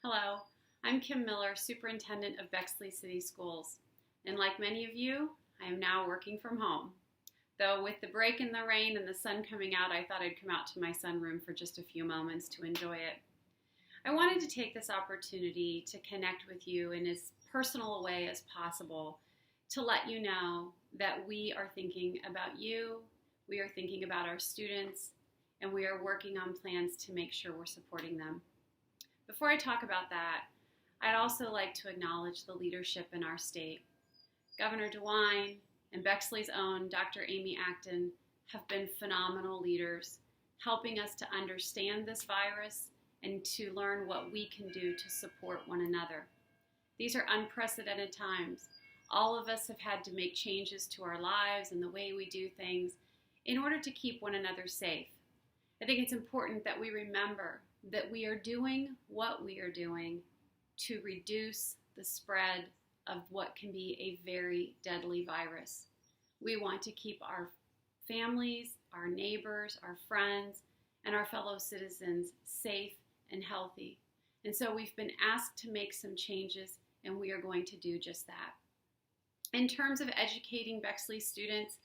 Hello, I'm Kim Miller, Superintendent of Bexley City Schools, and like many of you, I am now working from home. Though with the break in the rain and the sun coming out, I thought I'd come out to my sunroom for just a few moments to enjoy it. I wanted to take this opportunity to connect with you in as personal a way as possible to let you know that we are thinking about you, we are thinking about our students, and we are working on plans to make sure we're supporting them. Before I talk about that, I'd also like to acknowledge the leadership in our state. Governor DeWine and Bexley's own Dr. Amy Acton have been phenomenal leaders, helping us to understand this virus and to learn what we can do to support one another. These are unprecedented times. All of us have had to make changes to our lives and the way we do things in order to keep one another safe. I think it's important that we remember that we are doing what we are doing to reduce the spread of what can be a very deadly virus. We want to keep our families, our neighbors, our friends, and our fellow citizens safe and healthy. And so we've been asked to make some changes, and we are going to do just that. In terms of educating Bexley students,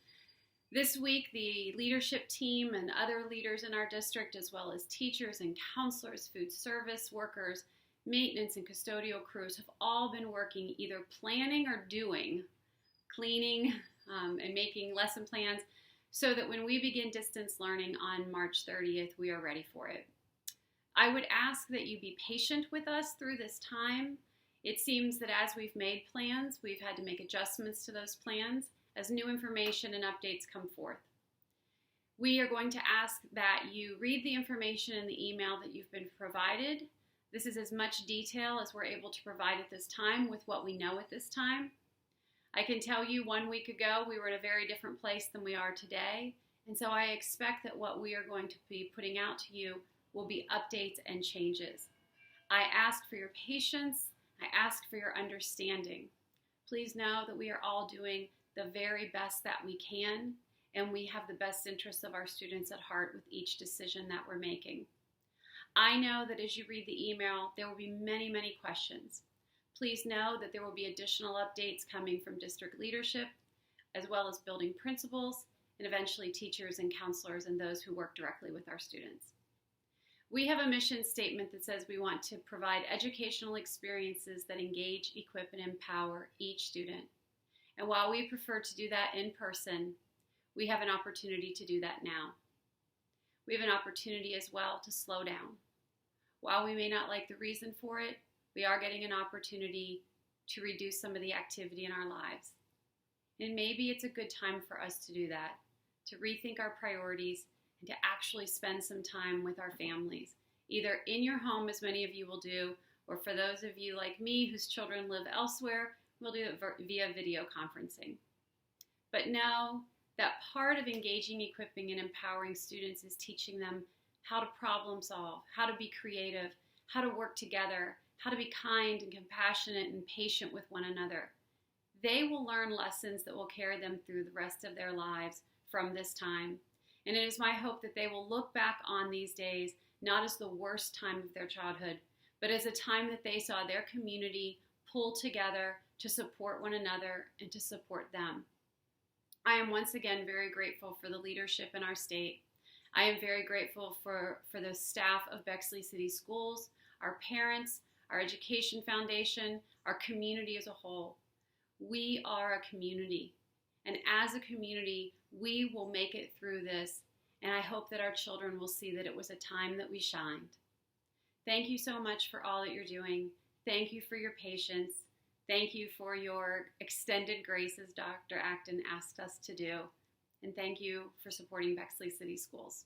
this week, the leadership team and other leaders in our district, as well as teachers and counselors, food service workers, maintenance and custodial crews, have all been working either planning or doing, cleaning and making lesson plans so that when we begin distance learning on March 30th, we are ready for it. I would ask that you be patient with us through this time. It seems that as we've made plans, we've had to make adjustments to those plans as new information and updates come forth. We are going to ask that you read the information in the email that you've been provided. This is as much detail as we're able to provide at this time with what we know at this time. I can tell you 1 week ago we were in a very different place than we are today, and so I expect that what we are going to be putting out to you will be updates and changes. I ask for your patience. I ask for your understanding. Please know that we are all doing the very best that we can, and we have the best interests of our students at heart with each decision that we're making. I know that as you read the email, there will be many, many questions. Please know that there will be additional updates coming from district leadership, as well as building principals, and eventually teachers and counselors and those who work directly with our students. We have a mission statement that says we want to provide educational experiences that engage, equip, and empower each student. And while we prefer to do that in person, we have an opportunity to do that now. We have an opportunity as well to slow down. While we may not like the reason for it, we are getting an opportunity to reduce some of the activity in our lives. And maybe it's a good time for us to do that, to rethink our priorities and to actually spend some time with our families, either in your home, as many of you will do, or for those of you like me whose children live elsewhere, we'll do it via video conferencing. But know that part of engaging, equipping, and empowering students is teaching them how to problem solve, how to be creative, how to work together, how to be kind and compassionate and patient with one another. They will learn lessons that will carry them through the rest of their lives from this time. And it is my hope that they will look back on these days not as the worst time of their childhood, but as a time that they saw their community pull together to support one another and to support them. I am once again very grateful for the leadership in our state. I am very grateful for the staff of Bexley City Schools, our parents, our education foundation, our community as a whole. We are a community, and as a community, we will make it through this, and I hope that our children will see that it was a time that we shined. Thank you so much for all that you're doing. Thank you for your patience. Thank you for your extended grace, as Dr. Acton asked us to do. And thank you for supporting Bexley City Schools.